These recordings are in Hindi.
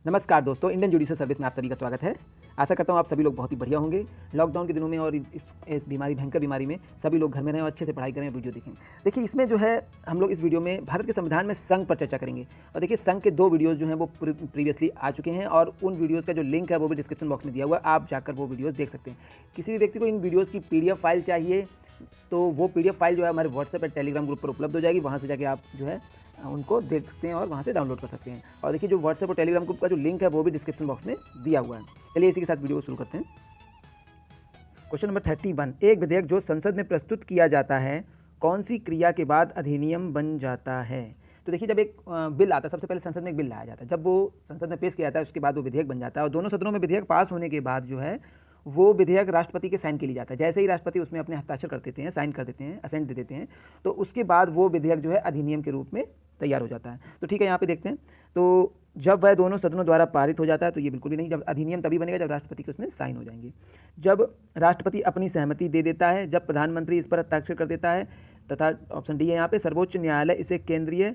नमस्कार दोस्तों, इंडियन जुडिशियल सर्विस में आप सभी का स्वागत है। आशा करता हूँ आप सभी लोग बहुत ही बढ़िया होंगे। लॉकडाउन के दिनों में और इस बीमारी भयंकर बीमारी में सभी लोग घर में रहें और अच्छे से पढ़ाई करें, वीडियो देखें। देखिए, इसमें जो है हम लोग इस वीडियो में भारत के संविधान में संघ पर चर्चा करेंगे। और देखिए, संघ के 2 वीडियोज़ जो हैं वो प्रीवियसली आ चुके हैं और उन वीडियोज़ का जो लिंक है वो भी डिस्क्रिप्शन बॉक्स में दिया हुआ है, आप जाकर वो वीडियोज़ देख सकते हैं। किसी भी व्यक्ति को इन वीडियोज़ की PDF फाइल चाहिए तो वो PDF फाइल जो है हमारे व्हाट्सएप और टेलीग्राम ग्रुप पर उपलब्ध हो जाएगी। वहाँ से जाके आप जो है उनको देख सकते हैं और वहाँ से डाउनलोड कर सकते हैं। और देखिए, जो व्हाट्सएप और टेलीग्राम ग्रुप का जो लिंक है वो भी डिस्क्रिप्शन बॉक्स में दिया हुआ है। चलिए इसी के साथ वीडियो को शुरू करते हैं। क्वेश्चन नंबर 31, एक विधेयक जो संसद में प्रस्तुत किया जाता है कौन सी क्रिया के बाद अधिनियम बन जाता है? तो देखिए, जब एक बिल आता है, सबसे पहले संसद में एक बिल लाया जाता है। जब वो संसद में पेश किया जाता है उसके बाद वो विधेयक बन जाता है और दोनों सदनों में विधेयक पास होने के बाद जो है वो विधेयक राष्ट्रपति के साइन के लिए जाता है। जैसे ही राष्ट्रपति उसमें अपने हस्ताक्षर कर देते हैं, साइन कर देते हैं, असेंट दे देते हैं, तो उसके बाद वो विधेयक जो है अधिनियम के रूप में तैयार हो जाता है। तो ठीक है, यहाँ पे देखते हैं। तो जब वह दोनों सदनों द्वारा पारित हो जाता है तो ये बिल्कुल भी नहीं। जब अधिनियम तभी बनेगा जब राष्ट्रपति के उसमें साइन हो जाएंगे, जब राष्ट्रपति अपनी सहमति दे देता है, जब प्रधानमंत्री इस पर हस्ताक्षर कर देता है, तथा ऑप्शन डी है यहाँ पे, सर्वोच्च न्यायालय इसे केंद्रीय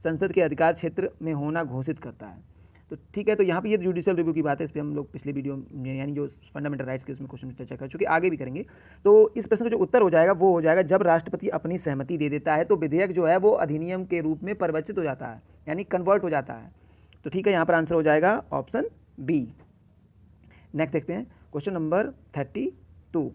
संसद के अधिकार क्षेत्र में होना घोषित करता है। तो ठीक है, तो यहाँ पे ये जुडिशियल रिव्यू की बात है। इस पर हम लोग पिछले वीडियो में यानी जो फंडामेंटल राइट्स के उसमें क्वेश्चन में चर्चा कर चुके, आगे भी करेंगे। तो इस प्रश्न का जो उत्तर हो जाएगा वो हो जाएगा जब राष्ट्रपति अपनी सहमति दे देता है तो विधेयक जो है वो अधिनियम के रूप में परिवर्तित हो जाता है, यानी कन्वर्ट हो जाता है। तो ठीक है, यहाँ पर आंसर हो जाएगा ऑप्शन बी। नेक्स्ट देखते हैं क्वेश्चन नंबर 32,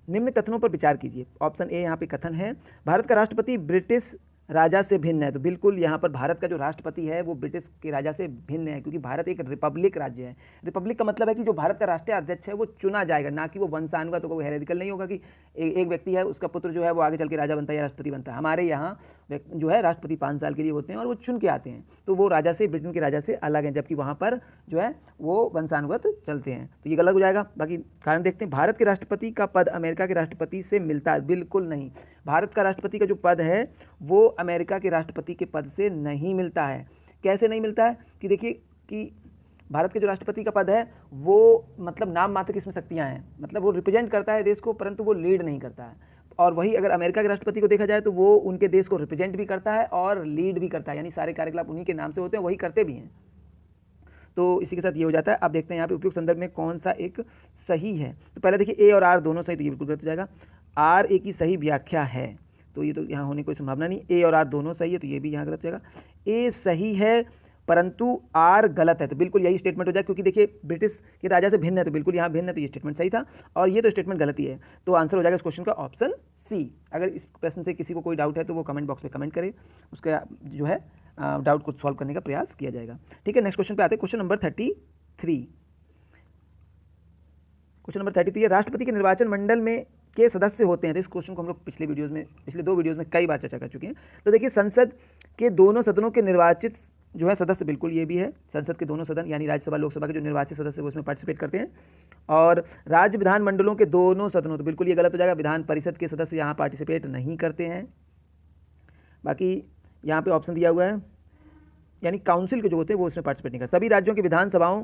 निम्न कथनों पर विचार कीजिए। ऑप्शन ए यहाँ पे कथन है, भारत का राष्ट्रपति ब्रिटिश राजा से भिन्न है। तो बिल्कुल यहाँ पर भारत का जो राष्ट्रपति है वो ब्रिटिश के राजा से भिन्न है, क्योंकि भारत एक रिपब्लिक राज्य है। रिपब्लिक का मतलब है कि जो भारत का राष्ट्रीय अध्यक्ष है वो चुना जाएगा, ना कि वो वंशानुगत। तो कोई हेरेडिकल नहीं होगा कि एक व्यक्ति है उसका पुत्र जो है वो आगे चल के राजा बनता है या राष्ट्रपति बनता है। हमारे यहाँ जो है राष्ट्रपति 5 साल के लिए होते हैं और वो चुन के आते हैं, तो वो राजा से, ब्रिटेन के राजा से अलग है, जबकि वहाँ पर जो है वो वंशानुगत चलते हैं। तो ये गलत हो जाएगा। बाकी कारण देखते हैं। भारत के राष्ट्रपति का पद अमेरिका के राष्ट्रपति से मिलता है? बिल्कुल नहीं। भारत का राष्ट्रपति का जो पद है वो अमेरिका के राष्ट्रपति के पद से नहीं मिलता है। कैसे नहीं मिलता है? कि देखिए कि भारत के जो राष्ट्रपति का पद है वो मतलब नाम मात्र की इसमें शक्तियाँ हैं, मतलब वो रिप्रेजेंट करता है देश को परंतु वो लीड नहीं करता है। और वही अगर अमेरिका के राष्ट्रपति को देखा जाए तो वो उनके देश को रिप्रेजेंट भी करता है और लीड भी करता है, यानी सारे कार्यकलाप उन्हीं के नाम से होते हैं, वही करते भी हैं। तो इसी के साथ ये हो जाता है। अब देखते हैं यहाँ पे उपयुक्त संदर्भ में कौन सा एक सही है। तो पहले देखिए, ए और आर दोनों सही, तो ये बिल्कुल गलत हो जाएगा। आर ए की सही व्याख्या है, तो ये तो यहाँ होने की कोई संभावना नहीं। ए और आर दोनों सही है, तो ये भी यहाँ गलत हो जाएगा। ए सही है परंतु आर गलत है, तो बिल्कुल यही स्टेटमेंट हो जाए, क्योंकि देखिए ब्रिटिश के राजा से भिन्न है, तो बिल्कुल यहाँ भिन्न है, तो ये स्टेटमेंट सही था और ये तो स्टेटमेंट गलत ही है। तो आंसर हो जाएगा इस क्वेश्चन का ऑप्शन सी। अगर इस प्रश्न से किसी को कोई डाउट है तो वो कमेंट बॉक्स में कमेंट करे, उसका जो है डाउट को सॉल्व करने का प्रयास किया जाएगा। ठीक है, नेक्स्ट क्वेश्चन पे आते हैं। Question number 33। क्वेश्चन नंबर 33 है, राष्ट्रपति के निर्वाचन मंडल में के सदस्य होते हैं। तो इस क्वेश्चन को हम लोग पिछले 2 वीडियोज़ में कई बार चर्चा कर चुके हैं। तो देखिए, संसद के दोनों सदनों के निर्वाचित जो है सदस्य, बिल्कुल ये भी है, संसद के दोनों सदन यानी राज्यसभा लोकसभा के जो निर्वाचित सदस्य वो उसमें पार्टिसिपेट करते हैं। और राज्य विधान मंडलों के दोनों सदनों, तो बिल्कुल ये गलत हो जाएगा, विधान परिषद के सदस्य यहाँ पार्टिसिपेट नहीं करते हैं। बाकी यहाँ पे ऑप्शन दिया हुआ है, यानी काउंसिल के जो होते हैं वो उसमें पार्टिसिपेट नहीं करते। सभी राज्यों की विधानसभाओं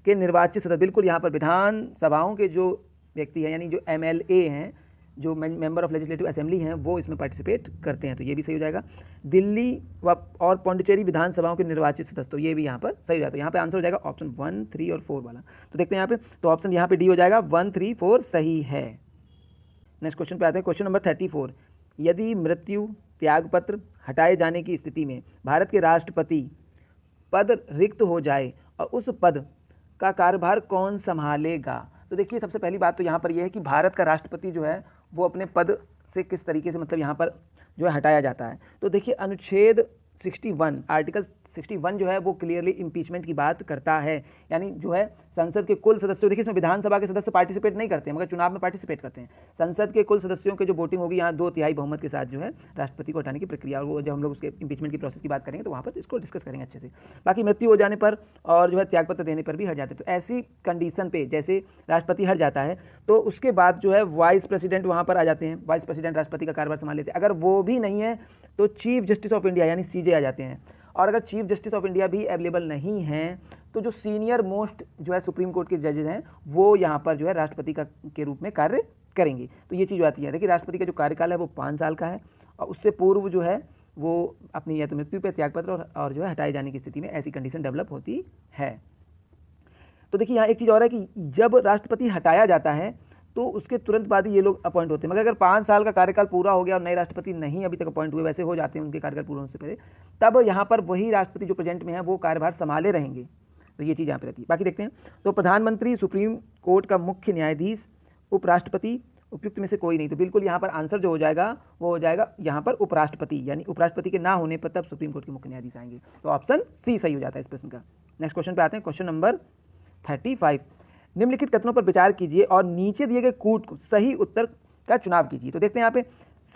के निर्वाचित सदस्य, बिल्कुल यहाँ पर विधानसभाओं के जो व्यक्ति हैं यानी जो MLA हैं, जो मेंबर ऑफ लेजिस्लेटिव असेंबली हैं, वो इसमें पार्टिसिपेट करते हैं, तो ये भी सही हो जाएगा। दिल्ली और पौंडीचेरी विधानसभाओं के निर्वाचित सदस्य, तो ये भी यहाँ पर सही हो जाता है। यहाँ पे आंसर हो जाएगा ऑप्शन 1, 3 और 4 वाला। तो देखते हैं यहाँ पे, तो ऑप्शन यहाँ पे डी हो जाएगा, 1, 3, 4 सही है। नेक्स्ट क्वेश्चन पे आते हैं। क्वेश्चन नंबर 34, यदि मृत्यु, त्यागपत्र हटाए जाने की स्थिति में भारत के राष्ट्रपति पद रिक्त हो जाए और उस पद का कार्यभार कौन संभालेगा? तो देखिए, सबसे पहली बात तो यहाँ पर यह है कि भारत का राष्ट्रपति जो है वो अपने पद से किस तरीके से मतलब यहाँ पर जो है हटाया जाता है। तो देखिए, अनुच्छेद 61 आर्टिकल 61 जो है वो क्लियरली इम्पीचमेंट की बात करता है, यानी जो है संसद के कुल सदस्यों, देखिए इसमें विधानसभा के सदस्य पार्टिसिपेट नहीं करते हैं मगर चुनाव में पार्टिसिपेट करते हैं। संसद के कुल सदस्यों के जो वोटिंग होगी यहाँ 2/3 बहुमत के साथ जो है राष्ट्रपति को हटाने की प्रक्रिया, और वो जब हम लोग उसके इम्पीचमेंट की प्रोसेस की बात करेंगे तो वहाँ पर इसको डिस्कस करेंगे अच्छे से। बाकी मृत्यु हो जाने पर और जो है त्यागपत्र देने पर भी हट जाते हैं। तो ऐसी कंडीशन पे जैसे राष्ट्रपति हट जाता है तो उसके बाद जो है वाइस प्रेसिडेंट वहाँ पर आ जाते हैं, वाइस प्रेसिडेंट राष्ट्रपति का कार्यभार संभाल लेते हैं। अगर वो भी नहीं है तो चीफ जस्टिस ऑफ इंडिया यानी CJ आ जाते हैं। और अगर चीफ जस्टिस ऑफ इंडिया भी अवेलेबल नहीं हैं तो जो सीनियर मोस्ट जो है सुप्रीम कोर्ट के जजेज हैं वो यहाँ पर जो है राष्ट्रपति के रूप में कार्य करेंगे। तो ये चीज़ आती है। देखिए, राष्ट्रपति का जो कार्यकाल है वो 5 साल का है और उससे पूर्व जो है वो अपनी या तो मृत्यु पर, त्यागपत्र और जो है हटाए जाने की स्थिति में ऐसी कंडीशन डेवलप होती है। तो देखिए यहाँ एक चीज़ और है कि जब राष्ट्रपति हटाया जाता है तो उसके तुरंत बाद ही ये लोग अपॉइंट होते हैं, मगर अगर 5 साल का कार्यकाल पूरा हो गया और नए राष्ट्रपति नहीं अभी तक अपॉइंट हुए, वैसे हो जाते हैं उनके कार्यकाल पूरा होने से पहले, तब यहाँ पर वही राष्ट्रपति जो प्रेजेंट में है वो कार्यभार संभाले रहेंगे। तो ये चीज़ यहाँ पे रहती है। बाकी देखते हैं, तो प्रधानमंत्री, सुप्रीम कोर्ट का मुख्य न्यायाधीश, उपराष्ट्रपति, उपयुक्त में से कोई नहीं। तो बिल्कुल यहाँ पर आंसर जो हो जाएगा वो हो जाएगा यहाँ पर उपराष्ट्रपति, यानी उपराष्ट्रपति के ना होने पर तब सुप्रीम कोर्ट के मुख्य न्यायाधीश आएंगे। तो ऑप्शन सी सही हो जाता है इस प्रश्न का। नेक्स्ट क्वेश्चन पे आते हैं, क्वेश्चन नंबर 35। निम्नलिखित कथनों पर विचार कीजिए और नीचे दिए गए कूट को सही उत्तर का चुनाव कीजिए। तो देखते हैं यहाँ पे,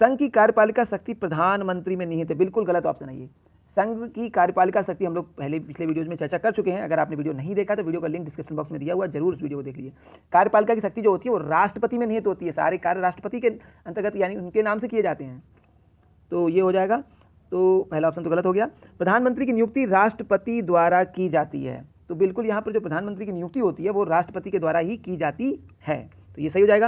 संघ की कार्यपालिका शक्ति प्रधानमंत्री में निहित है। बिल्कुल गलत ऑप्शन है ये। संघ की कार्यपालिका शक्ति हम लोग पहले पिछले वीडियोज में चर्चा कर चुके हैं। अगर आपने वीडियो नहीं देखा तो वीडियो का लिंक डिस्क्रिप्शन बॉक्स में दिया हुआ, जरूर उस वीडियो को देख लीजिए। कार्यपालिका की शक्ति जो होती है वो राष्ट्रपति में निहित होती है, सारे कार्य राष्ट्रपति के अंतर्गत यानी उनके नाम से किए जाते हैं। तो ये हो जाएगा, तो पहला ऑप्शन तो गलत हो गया। प्रधानमंत्री की नियुक्ति राष्ट्रपति द्वारा की जाती है। तो बिल्कुल यहाँ पर जो प्रधानमंत्री की नियुक्ति होती है वो राष्ट्रपति के द्वारा ही की जाती है, तो ये सही हो जाएगा।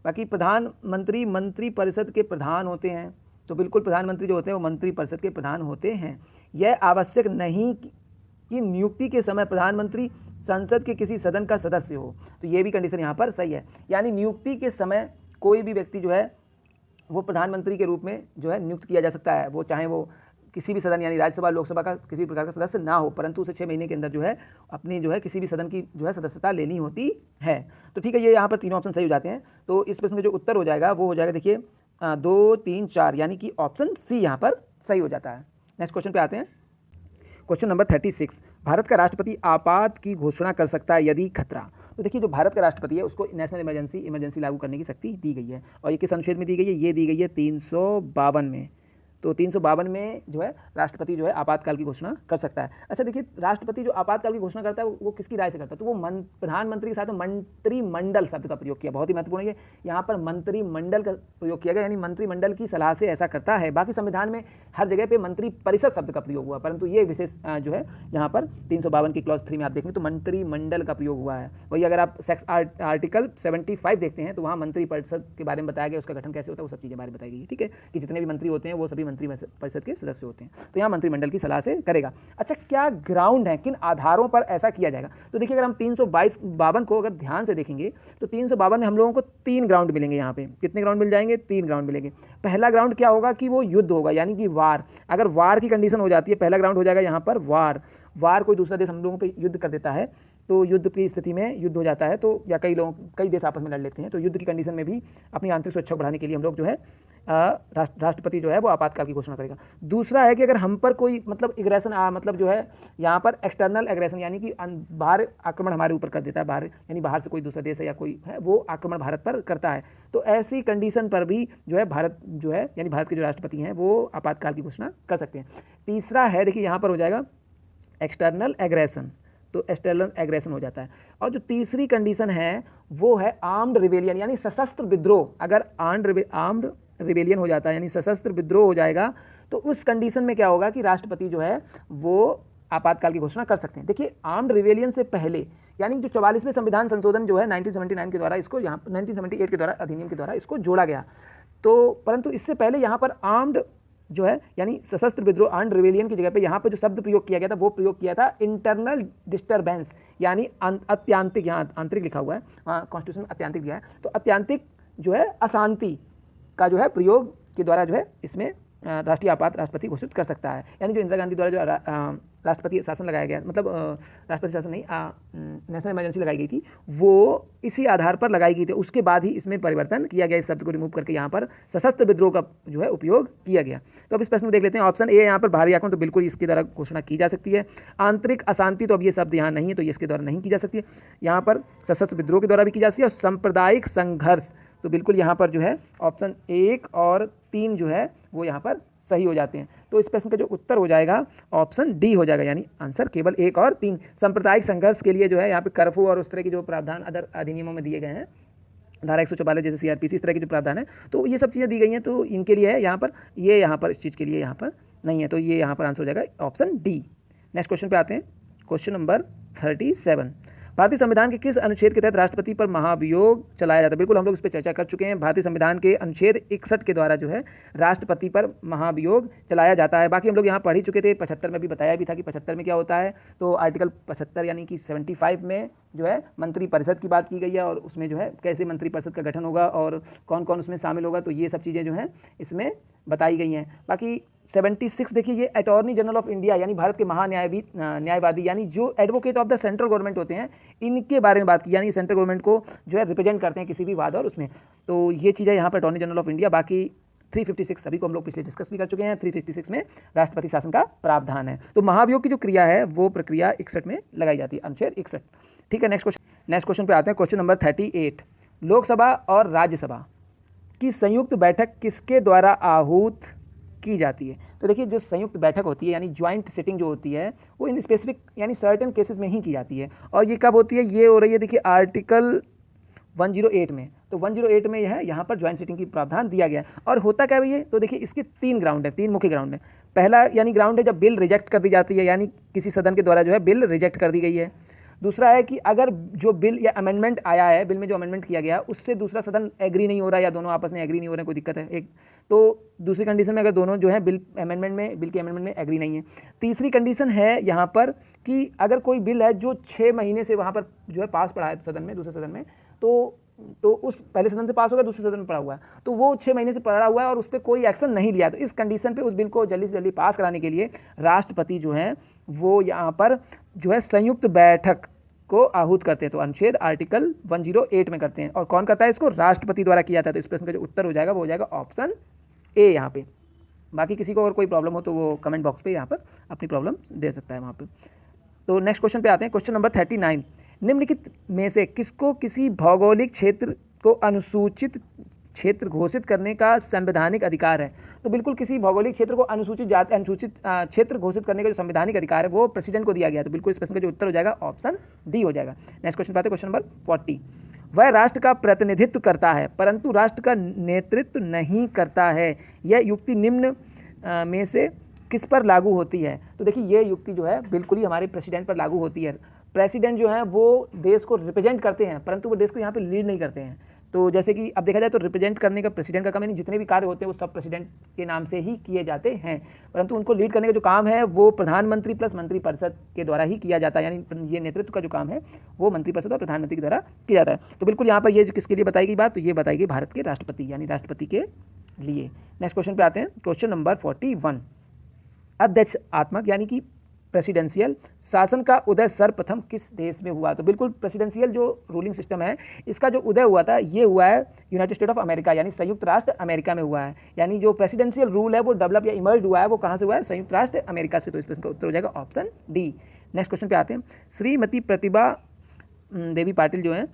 बाकी प्रधानमंत्री मंत्री परिषद के प्रधान होते हैं। तो बिल्कुल प्रधानमंत्री जो होते हैं वो मंत्री परिषद के प्रधान होते हैं। यह आवश्यक नहीं कि नियुक्ति के समय प्रधानमंत्री संसद के किसी सदन का सदस्य हो। तो ये भी कंडीशन यहाँ पर सही है, यानी नियुक्ति के समय कोई भी व्यक्ति जो है वो प्रधानमंत्री के रूप में जो है नियुक्त किया जा सकता है, वो चाहे वो किसी भी सदन यानी राज्यसभा लोकसभा का किसी प्रकार का सदस्य ना हो, परंतु उसे 6 महीने के अंदर जो है अपनी जो है किसी भी सदन की जो है सदस्यता लेनी होती है। तो ठीक है, ये यहाँ पर तीनों ऑप्शन सही हो जाते हैं। तो इस प्रश्न का जो उत्तर हो जाएगा वो हो जाएगा, देखिए 2, 3, 4, यानी कि ऑप्शन सी यहाँ पर सही हो जाता है। नेक्स्ट क्वेश्चन पे आते हैं, क्वेश्चन नंबर 36। भारत का राष्ट्रपति आपात की घोषणा कर सकता है यदि खतरा। तो देखिए जो भारत का राष्ट्रपति है उसको नेशनल इमरजेंसी लागू करने की शक्ति दी गई है, और ये किस अनुच्छेद में दी गई है? ये दी गई है 352 में। तो 352 में जो है राष्ट्रपति जो है आपातकाल की घोषणा कर सकता है। अच्छा देखिए, राष्ट्रपति जो आपातकाल की घोषणा करता है वो किसकी राय से करता है? तो वो प्रधानमंत्री के साथ मंत्रिमंडल शब्द का प्रयोग किया, बहुत ही महत्वपूर्ण है। यहाँ पर मंत्रिमंडल का प्रयोग किया गया, यानी मंत्रिमंडल की सलाह से ऐसा करता है। बाकी संविधान में हर जगह पे मंत्री परिषद शब्द का प्रयोग हुआ, परंतु ये विशेष जो है यहाँ पर 352 की क्लॉज 3 में आप देखेंगे तो मंत्रिमंडल का प्रयोग हुआ है। वही अगर आप आर्टिकल 75 देखते हैं तो वहाँ मंत्री परिषद के बारे में बताया गया, उसका गठन कैसे होता है वो सब चीज़ें बारे में बताई गई है। ठीक है, कि जितने भी मंत्री होते हैं वो सभी मंत्री परिषद के सदस्य होते हैं, तो यहाँ मंत्रिमंडल की सलाह से करेगा। अच्छा, क्या ग्राउंड है, किन आधारों पर ऐसा किया जाएगा? तो देखिए अगर हम 352 को अगर ध्यान से देखेंगे तो 352 में हम लोगों को 3 ग्राउंड मिलेंगे। यहाँ पे कितने ग्राउंड मिल जाएंगे? 3 ग्राउंड मिलेंगे। पहला ग्राउंड क्या होगा कि वो युद्ध होगा, यानी कि वार। अगर वार की कंडीशन हो जाती है, पहला ग्राउंड हो जाएगा यहाँ पर वार कोई दूसरा देश हम लोगों पर युद्ध कर देता है, तो युद्ध की स्थिति में युद्ध हो जाता है, तो या कई देश आपस में लड़ लेते हैं, तो युद्ध की कंडीशन में भी अपनी आंतरिक सुरक्षा बढ़ाने के लिए हम लोग जो है राष्ट्रपति जो है वो आपातकाल की घोषणा करेगा। दूसरा है कि अगर हम पर कोई मतलब एग्रेशन मतलब जो है यहाँ पर एक्सटर्नल एग्रेशन, यानी कि बाहर आक्रमण हमारे ऊपर कर देता है, बाहर यानी बाहर से कोई दूसरा देश है या कोई है वो आक्रमण भारत पर करता है, तो ऐसी कंडीशन पर भी जो है भारत जो है यानी भारत के जो राष्ट्रपति हैं वो आपातकाल की घोषणा कर सकते हैं। तीसरा है, देखिए यहाँ पर हो जाएगा एक्सटर्नल एग्रेशन, तो एक्सटर्नल एग्रेशन हो जाता है। और जो तीसरी कंडीशन है वो है आर्म्ड रिबेलियन, यानी सशस्त्र विद्रोह। अगर आर्म्ड रिबेलियन हो जाता है यानी सशस्त्र विद्रोह हो जाएगा, तो उस कंडीशन में क्या होगा कि राष्ट्रपति जो है वो आपातकाल की घोषणा कर सकते हैं। देखिए आर्म्ड रिबेलियन से पहले यानी जो 44वें संविधान संशोधन जो है 1979 के द्वारा इसको यहाँ 1978 के द्वारा अधिनियम के द्वारा इसको जोड़ा गया, तो परंतु इससे पहले यहाँ पर आर्म्ड जो है यानी सशस्त्र विद्रोह आर्म्ड रिबेलियन की जगह पे यहाँ पर जो शब्द प्रयोग किया गया था वो प्रयोग किया था इंटरनल डिस्टर्बेंस, यानी अत्यांतिक, यहाँ आंतरिक लिखा हुआ है, वहाँ कॉन्स्टिट्यूशन में अत्यांतिक दिया है, तो अत्यांतिक जो है अशांति का जो है प्रयोग के द्वारा जो है इसमें राष्ट्रीय आपात राष्ट्रपति घोषित कर सकता है। यानी जो इंदिरा गांधी द्वारा जो राष्ट्रपति शासन लगाया गया, मतलब राष्ट्रपति शासन नहीं, नेशनल इमरजेंसी लगाई गई थी, वो इसी आधार पर लगाई गई थी। उसके बाद ही इसमें परिवर्तन किया गया, इस शब्द को रिमूव करके यहाँ पर सशस्त्र विद्रोह का जो है उपयोग किया गया। तो अब इस प्रश्न को देख लेते हैं। ऑप्शन ए यहाँ पर बाहरी आक्रमण, तो बिल्कुल इसके द्वारा घोषणा की जा सकती है। आंतरिक अशांति, तो अब ये शब्द यहाँ नहीं है तो ये इसके द्वारा नहीं की जा सकती है। यहाँ पर सशस्त्र विद्रोह के द्वारा भी की जा सकती है। और सांप्रदायिक संघर्ष, तो बिल्कुल यहाँ पर जो है ऑप्शन 1 और 3 जो है वो यहाँ पर सही हो जाते हैं। तो इस प्रश्न का जो उत्तर हो जाएगा ऑप्शन डी हो जाएगा, यानी आंसर केवल 1 और 3। सांप्रदायिक संघर्ष के लिए जो है यहाँ पे कर्फ्यू और उस तरह के जो प्रावधान अदर अधिनियमों में दिए गए हैं, धारा 144 जैसे सीआरपीसी, इस तरह के जो प्रावधान है, तो ये सब चीज़ें दी गई हैं, तो इनके लिए है यहाँ पर, ये यहाँ पर इस चीज़ के लिए यहाँ पर नहीं है, तो ये यहाँ पर आंसर हो जाएगा ऑप्शन डी। नेक्स्ट क्वेश्चन पे आते हैं, क्वेश्चन नंबर 37। भारतीय संविधान के किस अनुच्छेद के तहत राष्ट्रपति पर महाभियोग चलाया जाता है? बिल्कुल हम लोग इस पर चर्चा कर चुके हैं। भारतीय संविधान के अनुच्छेद 61 के द्वारा जो है राष्ट्रपति पर महाभियोग चलाया जाता है। बाकी हम लोग यहाँ पढ़ ही चुके थे, 75 में भी बताया भी था कि 75 में क्या होता है। तो आर्टिकल 75 यानी कि 75 में जो है मंत्रिपरिषद की बात की गई है और उसमें जो है कैसे मंत्रिपरिषद का गठन होगा और कौन कौन उसमें शामिल होगा, तो ये सब चीज़ें जो हैं इसमें बताई गई हैं। बाकी 76 देखिए, ये अटॉर्नी जनरल ऑफ इंडिया यानी भारत के न्यायवादी यानी जो advocate of the central government होते हैं, इनके बारे में बात की, यानी सेंट्रल गवर्नमेंट को जो है रिप्रेजेंट करते हैं किसी भी वाद और उसमें। तो ये चीज़ है यहाँ पर अटॉर्नी जनरल ऑफ इंडिया। बाकी 356 सभी को हम लोग पिछले डिस्कस भी कर चुके हैं। 356 में राष्ट्रपति शासन का प्रावधान है। तो महाभियोग की जो क्रिया है वो प्रक्रिया 61 में लगाई जाती है, अनुच्छेद 61। ठीक है, नेक्स्ट क्वेश्चन पे आते हैं। क्वेश्चन नंबर 38, लोकसभा और राज्यसभा की संयुक्त बैठक किसके द्वारा आहूत की जाती है? तो देखिए, जो संयुक्त बैठक होती है यानी ज्वाइंट सिटिंग जो होती है वो इन स्पेसिफिक यानी सर्टेन केसेस में ही की जाती है। और ये कब होती है? ये हो रही है देखिए आर्टिकल 108 में। तो 108 में यह है, यहाँ पर ज्वाइंट सिटिंग की प्रावधान दिया गया है। और होता क्या है ये? तो देखिए इसके 3 ग्राउंड है, 3 मुख्य ग्राउंड है। पहला यानी ग्राउंड है जब बिल रिजेक्ट कर दी जाती है, यानी किसी सदन के द्वारा जो है बिल रिजेक्ट कर दी गई है। दूसरा है कि अगर जो बिल या अमेंडमेंट आया है, बिल में जो अमेंडमेंट किया गया उससे दूसरा सदन एग्री नहीं हो रहा है या दोनों आपस में एग्री नहीं हो रहे हैं, कोई दिक्कत है एक। तो दूसरी कंडीशन में अगर दोनों जो है बिल के अमेंडमेंट में एग्री नहीं है। तीसरी कंडीशन है यहाँ पर कि अगर कोई बिल है जो 6 महीने से वहाँ पर जो है पास पड़ा है सदन में, दूसरे सदन में, तो उस पहले सदन से पास होगा, दूसरे सदन में पड़ा हुआ है, तो वो 6 महीने से पड़ा हुआ है और उस पर कोई एक्शन नहीं लिया, तो इस कंडीशन पे उस बिल को जल्दी से जल्दी पास कराने के लिए राष्ट्रपति जो है वो यहाँ पर जो है संयुक्त बैठक को आहूत करते हैं। तो अनुच्छेद आर्टिकल 108 में करते हैं। और कौन करता है इसको? राष्ट्रपति द्वारा किया जाता है। तो इस प्रश्न का जो उत्तर हो जाएगा वो हो जाएगा ऑप्शन ए यहाँ पे। बाकी किसी को अगर कोई प्रॉब्लम हो तो वो कमेंट बॉक्स पे यहाँ पर अपनी प्रॉब्लम दे सकता है वहाँ पे। तो नेक्स्ट क्वेश्चन पे आते हैं। क्वेश्चन नंबर 39, निम्नलिखित में से किसको किसी भौगोलिक क्षेत्र को अनुसूचित क्षेत्र घोषित करने का संवैधानिक अधिकार है? तो बिल्कुल किसी भौगोलिक क्षेत्र को अनुसूचित क्षेत्र घोषित करने का जो संवैधानिक अधिकार है वो प्रेसिडेंट को दिया गया है। तो बिल्कुल इस प्रश्न का जो उत्तर हो जाएगा ऑप्शन डी हो जाएगा। नेक्स्ट क्वेश्चन पे आते हैं। क्वेश्चन नंबर 40, वह राष्ट्र का प्रतिनिधित्व करता है परंतु राष्ट्र का नेतृत्व नहीं करता है, यह युक्ति निम्न में से किस पर लागू होती है? तो देखिए ये युक्ति जो है बिल्कुल ही हमारे प्रेसिडेंट पर लागू होती है। प्रेसिडेंट जो है वो देश को रिप्रेजेंट करते हैं परंतु वो देश को यहाँ पे लीड नहीं करते हैं। तो जैसे कि अब देखा जाए तो रिप्रेजेंट करने का प्रेसिडेंट का काम, यानी जितने भी कार्य होते हैं वो सब प्रेसिडेंट के नाम से ही किए जाते हैं, परंतु उनको लीड करने का जो काम है वो प्रधानमंत्री प्लस मंत्रिपरिषद के द्वारा ही किया जाता है। यानी ये नेतृत्व का जो काम है वो मंत्रिपरिषद और प्रधानमंत्री के द्वारा किया जाता है। तो बिल्कुल यहाँ पर ये जो किसके लिए बताई गई बात, तो ये बताई गई भारत के राष्ट्रपति यानी राष्ट्रपति के लिए। नेक्स्ट क्वेश्चन पे आते हैं। क्वेश्चन नंबर 41, अध्यक्षात्मक यानी कि प्रेसिडेंशियल शासन का उदय सर्वप्रथम किस देश में हुआ? तो बिल्कुल प्रेसिडेंशियल जो रूलिंग सिस्टम है इसका जो उदय हुआ था ये हुआ है यूनाइटेड स्टेट ऑफ अमेरिका यानी संयुक्त राष्ट्र अमेरिका में हुआ है। यानी जो प्रेसिडेंशियल रूल है वो डेवलप या इमर्ज हुआ है वो कहाँ से हुआ है? संयुक्त राष्ट्र अमेरिका से। तो इस प्रश्न का उत्तर हो जाएगा ऑप्शन डी। नेक्स्ट क्वेश्चन पे आते हैं। श्रीमती प्रतिभा देवी पाटिल जो है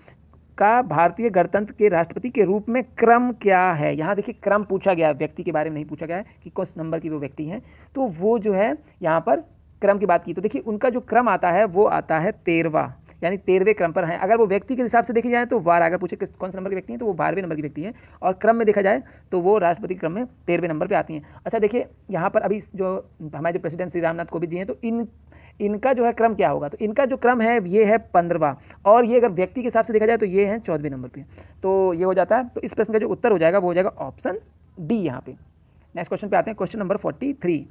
का भारतीय गणतंत्र के राष्ट्रपति के रूप में क्रम क्या है? यहाँ देखिए क्रम पूछा गया है, व्यक्ति के बारे में नहीं पूछा गया है कि किस नंबर की वो व्यक्ति हैं, तो वो जो है यहाँ पर क्रम की बात की। तो देखिए उनका जो क्रम आता है वो आता है 13वां यानी 13वें क्रम पर है। अगर वो व्यक्ति के हिसाब से देखी जाए तो अगर पूछे कौन से नंबर की व्यक्ति है तो वो 12वें नंबर की व्यक्ति है, और क्रम में देखा जाए तो वो राष्ट्रपति क्रम में 13वें नंबर पे आती हैं। अच्छा देखिए यहाँ पर अभी जो हमारे जो प्रेसिडेंट श्री रामनाथ कोविंद जी हैं तो इनका जो है क्रम क्या होगा? तो इनका जो क्रम है ये है 15वां, और ये अगर व्यक्ति के हिसाब से देखा जाए तो ये है 14वें नंबर पे। तो ये हो जाता है। तो इस प्रश्न का जो उत्तर हो जाएगा वो हो जाएगा ऑप्शन डी यहाँ पे। नेक्स्ट क्वेश्चन पे आते हैं। क्वेश्चन नंबर 43,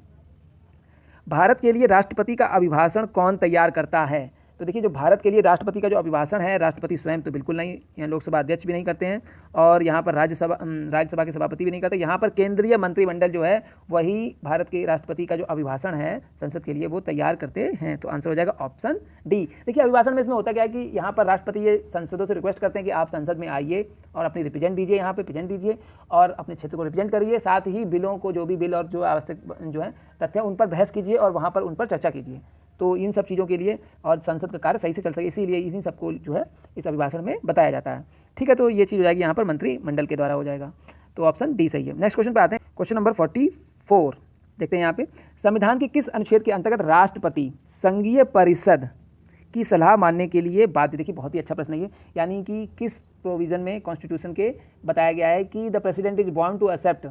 भारत के लिए राष्ट्रपति का अभिभाषण कौन तैयार करता है? तो देखिए जो भारत के लिए राष्ट्रपति का जो अभिभाषण है, राष्ट्रपति स्वयं तो बिल्कुल नहीं, यहाँ लोकसभा अध्यक्ष भी नहीं करते हैं और यहाँ पर राज्यसभा के सभापति भी नहीं करते। यहाँ पर केंद्रीय मंत्रिमंडल जो है वही भारत के राष्ट्रपति का जो अभिभाषण है संसद के लिए वो तैयार करते हैं। तो आंसर हो जाएगा ऑप्शन डी। देखिए अभिभाषण में इसमें होता क्या है कि यहाँ पर राष्ट्रपति ये संसदों से रिक्वेस्ट करते हैं कि आप संसद में आइए और अपनी रिप्रेजेंट दीजिए, यहाँ पे प्रेजेंट दीजिए और अपने क्षेत्र को रिप्रेजेंट करिए, साथ ही बिलों को जो भी बिल और जो आवश्यक जो है तथ्य उन पर बहस कीजिए और वहाँ पर उन पर चर्चा कीजिए। तो इन सब चीज़ों के लिए और संसद का कार्य सही से चल सके इसीलिए इसी सबको जो है इस अभिभाषण में बताया जाता है। ठीक है, तो ये चीज़ हो जाएगी यहाँ पर मंत्रिमंडल के द्वारा हो जाएगा। तो ऑप्शन डी सही है। नेक्स्ट क्वेश्चन पे आते हैं। क्वेश्चन नंबर 44 देखते हैं यहाँ पे। संविधान के किस अनुच्छेद के अंतर्गत राष्ट्रपति संघीय परिषद की सलाह मानने के लिए बाध्य? देखिए बहुत ही अच्छा प्रश्न है ये, यानी कि किस प्रोविजन में कॉन्स्टिट्यूशन के बताया गया है कि the president is bound to accept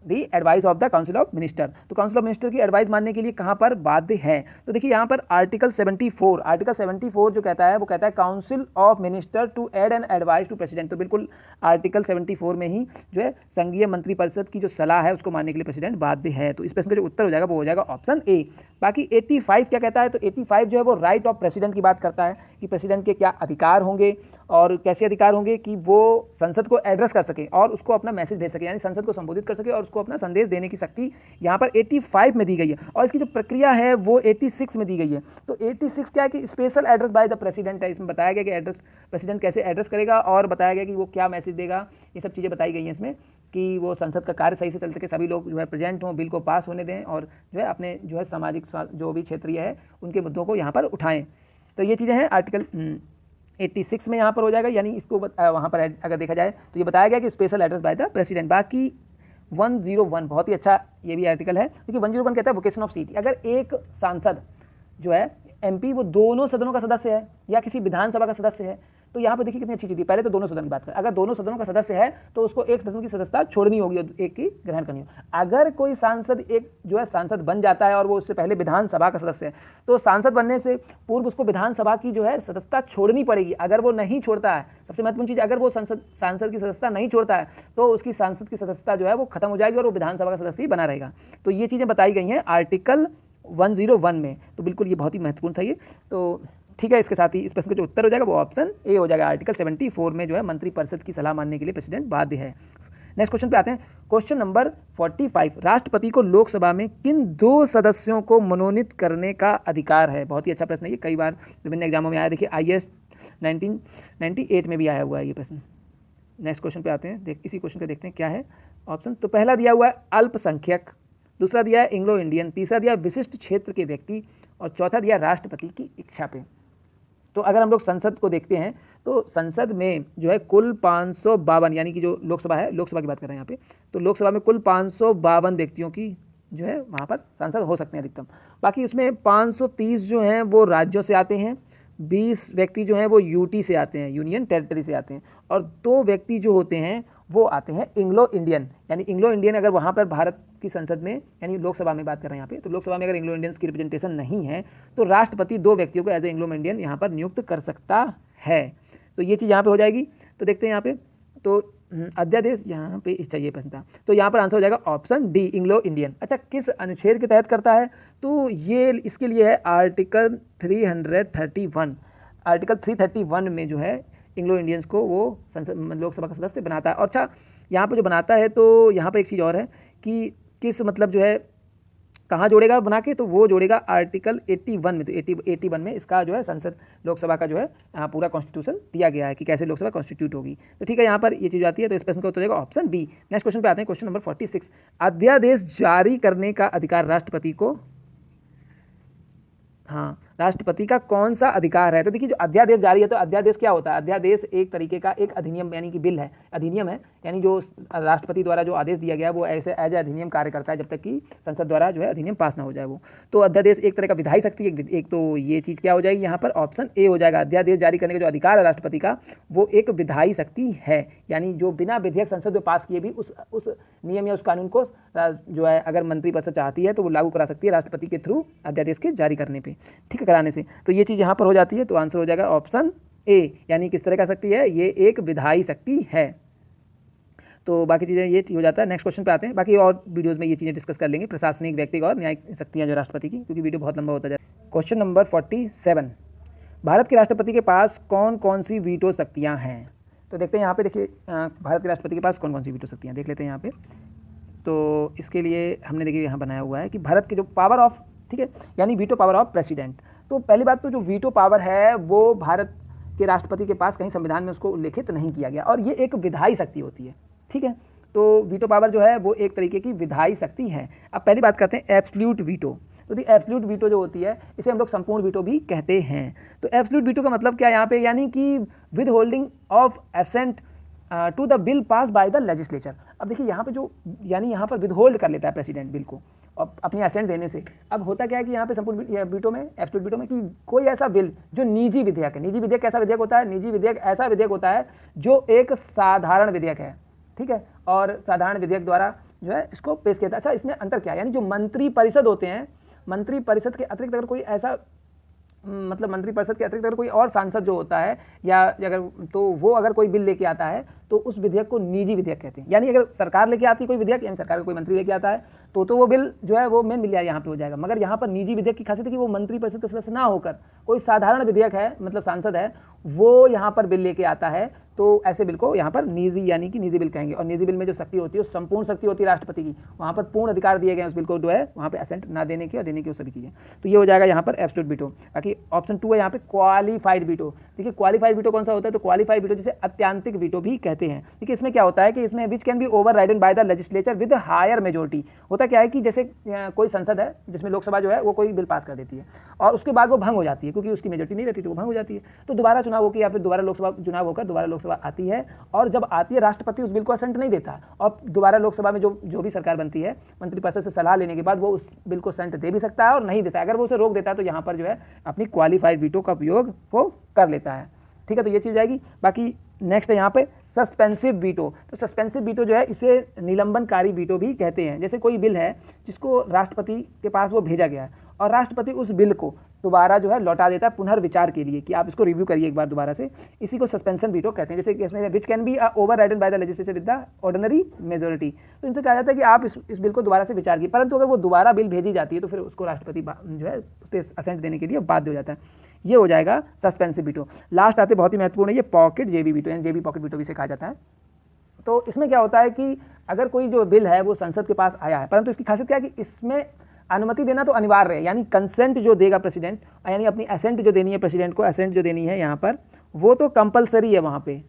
the advice of the council of minister. तो काउंसिल ऑफ मिनिस्टर की एडवाइस मानने के लिए कहाँ पर बाध्य है? तो देखिए यहाँ पर आर्टिकल 74 जो कहता है वो कहता है council of minister to aid an advice to president. तो बिल्कुल आर्टिकल 74 में ही जो है संघीय मंत्रिपरिषद की जो सलाह है उसको मानने के लिए प्रेसिडेंट बाध्य है। तो इस प्रश्न का जो उत्तर हो जाएगा वो हो जाएगा ऑप्शन ए। बाकी 85 क्या कहता है? तो 85 जो है वो राइट ऑफ प्रेसिडेंट की बात करता है कि प्रेसिडेंट के क्या अधिकार होंगे और कैसे अधिकार होंगे कि वो संसद को एड्रेस कर सके और उसको अपना मैसेज भेज सके, यानी संसद को संबोधित कर सके और उसको अपना संदेश देने की शक्ति यहाँ पर 85 में दी गई है। और इसकी जो प्रक्रिया है वो 86 में दी गई है। तो 86 क्या है कि special address by the president है। इसमें बताया गया कि एड्रेस प्रेसिडेंट कैसे एड्रेस करेगा और बताया गया कि वो क्या मैसेज देगा। ये सब चीज़ें बताई गई हैं इसमें कि वो संसद का कार्य सही से चल सके, सभी लोग जो है प्रेजेंट हों, बिल को पास होने दें और जो है अपने जो है सामाजिक जो भी क्षेत्रीय है उनके मुद्दों को यहाँ पर उठाएं। तो ये चीज़ें हैं आर्टिकल 86 में यहाँ पर हो जाएगा, यानी इसको वहाँ पर अगर देखा जाए तो ये बताया गया कि special address by the president. बाकी 101 बहुत ही अच्छा ये भी आर्टिकल है, क्योंकि 101 कहता है वोकेशन ऑफ सीट। अगर एक सांसद जो है MP वो दोनों सदनों का सदस्य है या किसी विधानसभा का सदस्य है, तो यहाँ पर देखिए कितनी अच्छी चीज़ थी। पहले तो दोनों सदन की बात करें, अगर दोनों सदनों का सदस्य है तो उसको एक सदन की सदस्यता छोड़नी होगी और एक की ग्रहण करनी होगी। अगर कोई सांसद एक जो है सांसद बन जाता है और वो उससे पहले विधानसभा का सदस्य है, तो सांसद बनने से पूर्व उसको विधानसभा की जो है सदस्यता छोड़नी पड़ेगी। अगर वो नहीं छोड़ता है, सबसे महत्वपूर्ण चीज़, अगर वो सांसद की सदस्यता नहीं छोड़ता है तो उसकी सांसद की सदस्यता जो है वो खत्म हो जाएगी और वो विधानसभा का सदस्य ही बना रहेगा। तो ये चीज़ें बताई गई हैं आर्टिकल 101 में। तो बिल्कुल ये बहुत ही महत्वपूर्ण था ये। तो ठीक है, इसके साथ ही इस प्रश्न का जो उत्तर हो जाएगा वो ऑप्शन ए हो जाएगा। आर्टिकल 74 में जो है मंत्रिपरिषद की सलाह मानने के लिए प्रेसिडेंट बाध्य है। नेक्स्ट क्वेश्चन पे आते हैं। क्वेश्चन नंबर 45, राष्ट्रपति को लोकसभा में किन 2 सदस्यों को मनोनीत करने का अधिकार है? बहुत ही अच्छा प्रश्न है ये, कई बार विभिन्न एग्जामों में आया। देखिए IAS 1998 में भी आया हुआ है ये प्रश्न। नेक्स्ट क्वेश्चन पे आते हैं, इसी क्वेश्चन का देखते हैं क्या है ऑप्शन। तो पहला दिया हुआ है अल्पसंख्यक, दूसरा दिया है एंग्लो इंडियन, तीसरा दिया विशिष्ट क्षेत्र के व्यक्ति और चौथा दिया राष्ट्रपति की इच्छा पे। तो अगर हम लोग संसद को देखते हैं तो संसद में जो है कुल 552, यानी कि जो लोकसभा है, लोकसभा की बात कर रहे हैं यहाँ पे, तो लोकसभा में कुल 552 व्यक्तियों की जो है वहाँ पर सांसद हो सकते हैं अधिकतम। बाकी उसमें 530 जो हैं वो राज्यों से आते हैं, 20 व्यक्ति जो हैं वो UT से आते हैं, यूनियन टेरिटरी से आते हैं, और 2 व्यक्ति जो होते हैं वो आते हैं एंग्लो इंडियन। यानी एंग्लो इंडियन अगर वहाँ पर भारत की संसद में, यानी लोकसभा में बात कर रहे हैं यहाँ पे, तो लोकसभा में अगर एंग्लो इंडियंस की रिप्रेजेंटेशन नहीं है तो राष्ट्रपति 2 व्यक्तियों को एज ए एंग्लो इंडियन यहाँ पर नियुक्त कर सकता है। तो ये चीज़ यहाँ पे हो जाएगी। तो देखते हैं यहाँ पे, तो अध्यादेश यहाँ पे चाहिए प्रश्न था, तो यहाँ पर आंसर हो जाएगा ऑप्शन डी, एंग्लो इंडियन। अच्छा, किस अनुच्छेद के तहत करता है? तो ये इसके लिए है आर्टिकल 331। आर्टिकल 331 में जो है एंग्लो इंडियंस को वो संसद लोकसभा का सदस्य बनाता है। और अच्छा, यहाँ पर जो बनाता है तो यहाँ पर एक चीज़ और है कि किस मतलब जो है कहाँ जोड़ेगा बना के, तो वो जोड़ेगा आर्टिकल 81 में। तो 81 में इसका जो है संसद लोकसभा का जो है पूरा कॉन्स्टिट्यूशन दिया गया है कि कैसे लोकसभा कॉन्स्टिट्यूट होगी। तो ठीक है, यहाँ पर ये चीज़ आती है, तो इस प्रश्न का उत्तर हो जाएगा ऑप्शन बी। नेक्स्ट क्वेश्चन पे आते हैं, क्वेश्चन नंबर 46, अध्यादेश जारी करने का अधिकार राष्ट्रपति को, हाँ, राष्ट्रपति का कौन सा अधिकार है? तो देखिए, जो अध्यादेश जारी है, तो अध्यादेश क्या होता है? अध्यादेश एक तरीके का एक अधिनियम यानी कि बिल है, अधिनियम है, यानी जो राष्ट्रपति द्वारा जो आदेश दिया गया है वो ऐसे एज ए अधिनियम कार्य करता है जब तक कि संसद द्वारा जो है अधिनियम पास ना हो जाए वो। तो अध्यादेश एक तरह का विधायी शक्ति एक तो ये चीज़ क्या हो जाएगी यहाँ पर ऑप्शन ए हो जाएगा। अध्यादेश जारी करने का जो अधिकार है राष्ट्रपति का वो एक विधायी शक्ति है, यानी जो बिना विधेयक संसद में पास किए भी उस नियम या उस कानून को जो है अगर मंत्रिपरिषद चाहती है तो वो लागू करा सकती है राष्ट्रपति के थ्रू अध्यादेश के जारी करने पे, ठीक है, कराने से। तो ये चीज़ यहाँ पर हो जाती है, तो आंसर हो जाएगा ऑप्शन ए, यानी किस तरह का शक्ति है? ये एक विधायी शक्ति है। तो बाकी चीज़ें ये हो जाता है। नेक्स्ट क्वेश्चन पे आते हैं, बाकी और वीडियोस में ये चीज़ें डिस्कस कर लेंगे, प्रशासनिक, व्यक्तिगत और न्यायिक शक्तियाँ जो राष्ट्रपति की, क्योंकि वीडियो बहुत लंबा होता जाए। क्वेश्चन नंबर 47, भारत के राष्ट्रपति के पास कौन कौन सी वीटो शक्तियाँ हैं? तो देखते हैं यहाँ पे, देखिए भारत के राष्ट्रपति के पास कौन कौन सी वीटो शक्तियाँ देख लेते हैं यहाँ पे। तो इसके लिए हमने देखिए यहाँ बनाया हुआ है कि भारत के जो पावर ऑफ, ठीक है, यानी वीटो पावर ऑफ प्रेसिडेंट। तो पहली बात तो जो वीटो पावर है वो भारत के राष्ट्रपति के पास कहीं संविधान में उसको उल्लेखित नहीं किया गया, और ये एक विधायी शक्ति होती है, ठीक है। तो वीटो पावर जो है वो एक तरीके की विधायी शक्ति है। अब पहली बात करते हैं एब्सोल्यूट वीटो। तो देखिए एब्सोल्यूट वीटो जो होती है इसे हम लोग संपूर्ण वीटो भी कहते हैं। तो एब्सोल्यूट वीटो का मतलब क्या है यहाँ पे? यानी कि withholding of assent to the bill pass by the legislature. अब देखिए यहाँ पे जो, यानी यहाँ पर विद होल्ड कर लेता है प्रेसिडेंट बिल को और अपनी असेंट देने से। अब होता क्या है कि यहाँ पे संपूर्ण वीटो में, एब्सोल्यूट वीटो में, कि कोई ऐसा बिल जो निजी विधेयक है, निजी विधेयक कैसा विधेयक होता है? निजी विधेयक ऐसा विधेयक होता है जो एक साधारण विधेयक है, ठीक है, और साधारण विधेयक द्वारा जो है इसको पेश किया था। अच्छा, इसमें अंतर क्या है, यानी जो मंत्री परिषद होते हैं, मंत्री परिषद के अतिरिक्त अगर कोई ऐसा मतलब मंत्री परिषद के अतिरिक्त अगर कोई और सांसद जो होता है या अगर तो वो अगर कोई बिल लेके आता है तो उस विधेयक को निजी विधेयक कहते हैं। यानी अगर सरकार लेके आती है कोई विधेयक, यानी सरकार का कोई मंत्री लेके आता है तो वो बिल जो है वो मेन बिल यहाँ पे हो जाएगा। मगर यहाँ पर निजी विधेयक की खासियत है कि वो मंत्री परिषद के सदस्य ना होकर कोई साधारण विधेयक है, मतलब सांसद है, वो यहाँ पर बिल लेके आता है, तो ऐसे बिल को यहाँ पर निजी यानी कि निजी बिल कहेंगे। और निजी बिल में जो शक्ति होती है, संपूर्ण शक्ति होती है राष्ट्रपति की, वहाँ पर पूर्ण अधिकार दिए गए उस बिल को जो है वहाँ पे असेंट ना देने की और देने की वो सभी चीज़ें। तो ये हो जाएगा यहाँ पर एब्सोल्यूट वीटो। बाकी ऑप्शन 2 है यहाँ पे क्वालिफाइड वीटो। देखिए क्वालिफाइड वीटो कौन सा होता है, तो क्वालिफाइड वीटो जिसे अत्यांतिक वीटो भी कहते हैं। देखिए इसमें क्या होता है कि इसमें which can be overridden by the legislature with higher majority. होता क्या है कि जैसे कोई संसद है जिसमें लोकसभा जो है वो कोई बिल पास कर देती है और उसके बाद वो भंग हो जाती है क्योंकि उसकी मेजोरिटी नहीं रहती, तो वो भंग हो जाती है। तो दोबारा चुनाव होकर या फिर दोबारा लोकसभा चुनाव होकर दोबारा लोकसभा आती है, और जब आती है राष्ट्रपति उस बिल को असेंट नहीं देता और दोबारा लोकसभा में जो भी सरकार बनती है मंत्रिपरिषद से सलाह लेने के बाद वो उस बिल को असेंट दे भी सकता है और नहीं देता है। अगर वो उसे रोक देता है तो यहाँ पर जो है अपनी क्वालिफाइड वीटो का उपयोग वो कर लेता है। ठीक है, तो ये चीज़ आएगी। बाकी नेक्स्ट है यहाँ पे सस्पेंसिव वीटो। तो सस्पेंसिव वीटो जो है इसे निलंबनकारी वीटो भी कहते हैं। जैसे कोई बिल है जिसको राष्ट्रपति के पास वो भेजा गया है और राष्ट्रपति उस बिल को दोबारा जो है लौटा देता है पुनर्विचार के लिए कि आप इसको रिव्यू करिए एक बार दोबारा से, इसी को सस्पेंशन वीटो कहते हैं। जैसे कि इसमें which can be overridden by the legislature with the ordinary majority. तो इनसे कहा जाता है कि आप इस बिल को दोबारा से विचार कीजिए, परंतु अगर वो दोबारा बिल भेजी जाती है तो फिर उसको राष्ट्रपति जो है उस पर असेंट देने के लिए बाध्य हो जाता है। ये हो जाएगा सस्पेंसिव वीटो। लास्ट आते बहुत ही महत्वपूर्ण है ये पॉकेट जेबी वीटो, यानी जेबी पॉकेट वीटो भी से कहा जाता है। तो इसमें क्या होता है कि अगर कोई जो बिल है वो संसद के पास आया है, परंतु इसकी खासियत क्या है कि इसमें अनुमति देना तो अनिवार्य है, यानी कंसेंट जो देगा प्रेसिडेंट, यानी अपनी असेंट जो देनी है प्रेसिडेंट को, असेंट जो देनी है यहाँ पर वो तो कंपलसरी है वहाँ पे,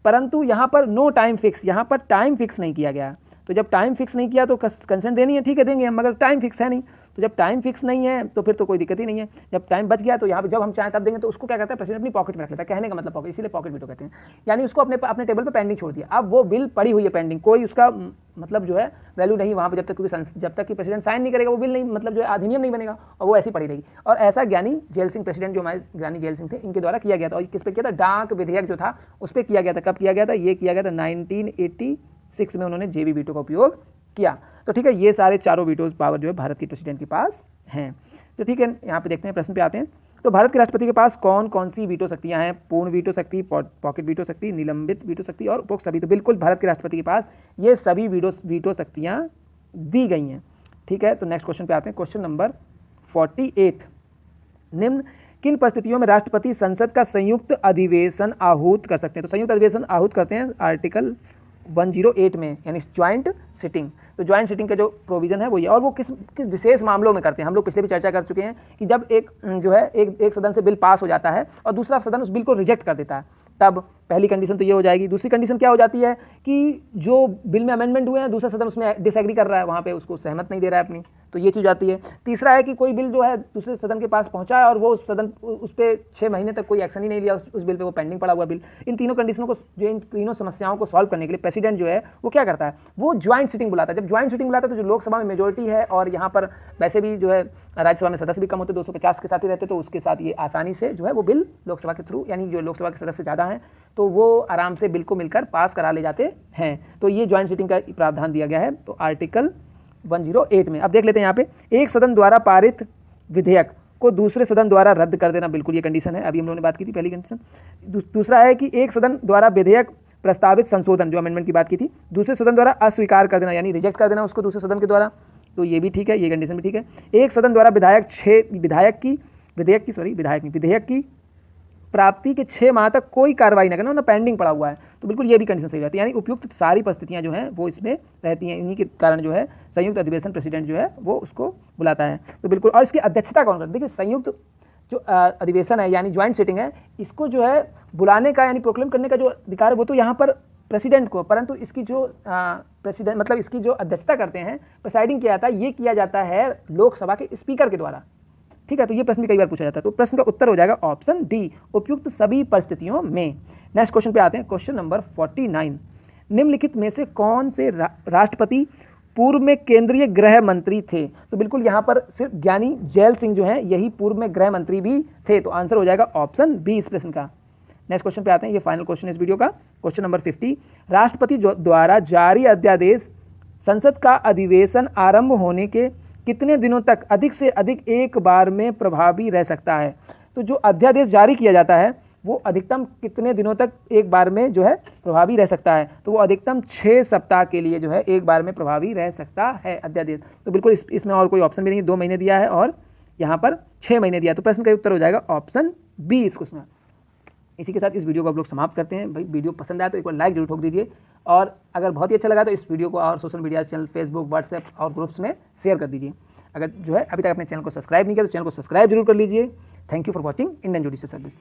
परंतु यहाँ पर नो टाइम फिक्स, यहाँ पर टाइम फिक्स नहीं किया गया। तो जब टाइम फिक्स नहीं किया तो कंसेंट देनी है, ठीक है देंगे हम, मगर टाइम फिक्स है नहीं। तो जब टाइम फिक्स नहीं है तो फिर तो कोई दिक्कत ही नहीं है। जब टाइम बच गया तो यहाँ पे जब हम चाहें तब देंगे, तो उसको क्या करता है प्रेसिडेंट अपनी पॉकेट में रख लेता है। कहने का मतलब पॉकेट, इसीलिए पॉकेट वीटो कहते हैं। यानी उसको अपने टेबल पे पेंडिंग छोड़ दिया, अब वो बिल पड़ी हुई है पेंडिंग, कोई उसका मतलब जो है वैल्यू नहीं वहाँ पे जब तक कि प्रेसिडेंट साइन नहीं करेगा वो बिल नहीं, मतलब जो है अधिनियम नहीं बनेगा और वो ऐसी पड़ी रहेगी। और ऐसा ज्ञानी जेल सिंह प्रेसिडेंट जो हमारे ज्ञानी जेल सिंह थे इनके द्वारा किया गया था। और किस पे किया था, डाक विधेयक जो था उस पर किया गया था। कब किया गया था, ये किया गया था 1986 में उन्होंने जेबी वीटो का उपयोग किया। तो ठीक है, ये सारे चारों वीटोज पावर जो है भारत के प्रेसिडेंट के पास हैं। तो ठीक है, यहाँ पे देखते हैं, प्रश्न पे आते हैं। तो भारत के राष्ट्रपति के पास कौन कौन सी वीटो शक्तियाँ हैं, पूर्ण वीटो शक्ति, पॉकेट वीटो शक्ति, निलंबित वीटो शक्ति और उपरोक्त सभी। तो बिल्कुल भारत के राष्ट्रपति के पास ये सभी वीटो शक्तियाँ दी गई हैं। ठीक है, तो नेक्स्ट क्वेश्चन पे आते हैं। क्वेश्चन नंबर 48, निम्न किन परिस्थितियों में राष्ट्रपति संसद का संयुक्त अधिवेशन आहूत कर सकते हैं। तो संयुक्त अधिवेशन आहूत करते हैं आर्टिकल 108 में, यानी ज्वाइंट सिटिंग। तो ज्वाइंट सिटिंग का जो प्रोविजन है वो ये, और वो किस विशेष मामलों में करते हैं। हम लोग पिछले भी चर्चा कर चुके हैं कि जब एक जो है एक सदन से बिल पास हो जाता है और दूसरा सदन उस बिल को रिजेक्ट कर देता है, तब पहली कंडीशन तो ये हो जाएगी। दूसरी कंडीशन क्या हो जाती है कि जो बिल में अमेंडमेंट हुए हैं दूसरा सदन उसमें डिसएग्री कर रहा है, वहाँ पे उसको सहमत नहीं दे रहा है अपनी, तो ये चीज़ आती है। तीसरा है कि कोई बिल जो है दूसरे सदन के पास पहुँचा है और वो सदन उस पर 6 महीने तक कोई एक्शन ही नहीं लिया उस बिल पे, वो पेंडिंग पड़ा हुआ बिल। इन तीनों कंडीशनों को, जो इन तीनों समस्याओं को सॉल्व करने के लिए प्रेसिडेंट जो है वो क्या करता है, वो ज्वाइंट सिटिंग बुलाता है। जब ज्वाइंट सिटिंग बुलाता है तो जो लोकसभा में मेजोरिटी है और यहाँ पर वैसे भी जो है राज्यसभा में सदस्य भी कम होते, 250 के साथ ही रहते, तो उसके साथ ये आसानी से जो है वो बिल लोकसभा के थ्रू, यानी जो लोकसभा के सदस्य ज़्यादा हैं तो वो आराम से बिल को मिलकर पास करा ले जाते हैं। तो ये ज्वाइंट सिटिंग का प्रावधान दिया गया है, तो आर्टिकल 108 में। अब देख लेते हैं यहाँ पे, एक सदन द्वारा पारित विधेयक को दूसरे सदन द्वारा रद्द कर देना, बिल्कुल ये कंडीशन है, अभी हम लोगों ने बात की थी पहली कंडीशन। दूसरा है कि एक सदन द्वारा विधेयक प्रस्तावित संशोधन, जो अमेंडमेंट की बात की थी, दूसरे सदन द्वारा अस्वीकार कर देना, यानी रिजेक्ट कर देना उसको दूसरे सदन के द्वारा, तो ये भी ठीक है, ये कंडीशन भी ठीक है। एक सदन द्वारा विधेयक की प्राप्ति के 6 माह तक कोई कार्रवाई न करना, ना पेंडिंग पड़ा हुआ है, तो बिल्कुल ये भी कंडीशन सही रहती है। यानी उपयुक्त सारी परिस्थितियां जो हैं वो इसमें रहती हैं, इन्हीं के कारण जो है संयुक्त अधिवेशन प्रेसिडेंट जो है वो उसको बुलाता है, तो बिल्कुल। और इसकी अध्यक्षता कौन करता है, देखिए संयुक्त जो अधिवेशन है यानी ज्वाइंट सिटिंग है, इसको जो है बुलाने का यानी प्रोक्लेम करने का जो अधिकार है वो तो यहाँ पर प्रेसिडेंट को, परंतु इसकी जो प्रेसिडेंट मतलब इसकी जो अध्यक्षता करते हैं, प्रेसाइडिंग किया जाता है, ये किया जाता है लोकसभा के स्पीकर के द्वारा। ठीक है, तो ये प्रश्न भी कई बार पूछा जाता है, तो प्रश्न का उत्तर हो जाएगा ऑप्शन डी, उपयुक्त सभी परिस्थितियों में। नेक्स्ट क्वेश्चन पे आते हैं, क्वेश्चन नंबर 49, निम्नलिखित में से कौन से राष्ट्रपति पूर्व में केंद्रीय गृह मंत्री थे। तो बिल्कुल यहाँ पर सिर्फ ज्ञानी जेल सिंह जो है यही पूर्व में गृह मंत्री भी थे, तो आंसर हो जाएगा ऑप्शन बी इस प्रश्न का। नेक्स्ट क्वेश्चन पे आते हैं, ये फाइनल क्वेश्चन इस वीडियो का, क्वेश्चन नंबर 50, राष्ट्रपति द्वारा जारी अध्यादेश संसद का अधिवेशन आरंभ होने के कितने दिनों तक अधिक से अधिक एक बार में प्रभावी रह सकता है। तो जो अध्यादेश जारी किया जाता है वो अधिकतम कितने दिनों तक एक बार में जो है प्रभावी रह सकता है, तो वो अधिकतम 6 सप्ताह के लिए जो है एक बार में प्रभावी रह सकता है अध्यादेश। तो बिल्कुल इसमें और कोई ऑप्शन भी नहीं, 2 महीने दिया है और यहाँ पर 6 महीने दिया, तो प्रश्न का उत्तर हो जाएगा ऑप्शन बी इस क्वेश्चन में। इसी के साथ इस वीडियो को आप लोग समाप्त करते हैं। भाई वीडियो पसंद आया तो एक बार लाइक जरूर ठोक दीजिए, और अगर बहुत ही अच्छा लगा तो इस वीडियो को और social media channel Facebook, WhatsApp और ग्रुप्स में शेयर कर दीजिए। अगर जो है अभी तक अपने चैनल को सब्सक्राइब नहीं किया तो चैनल को सब्सक्राइब जरूर कर लीजिए। Thank you for watching Indian judicial service.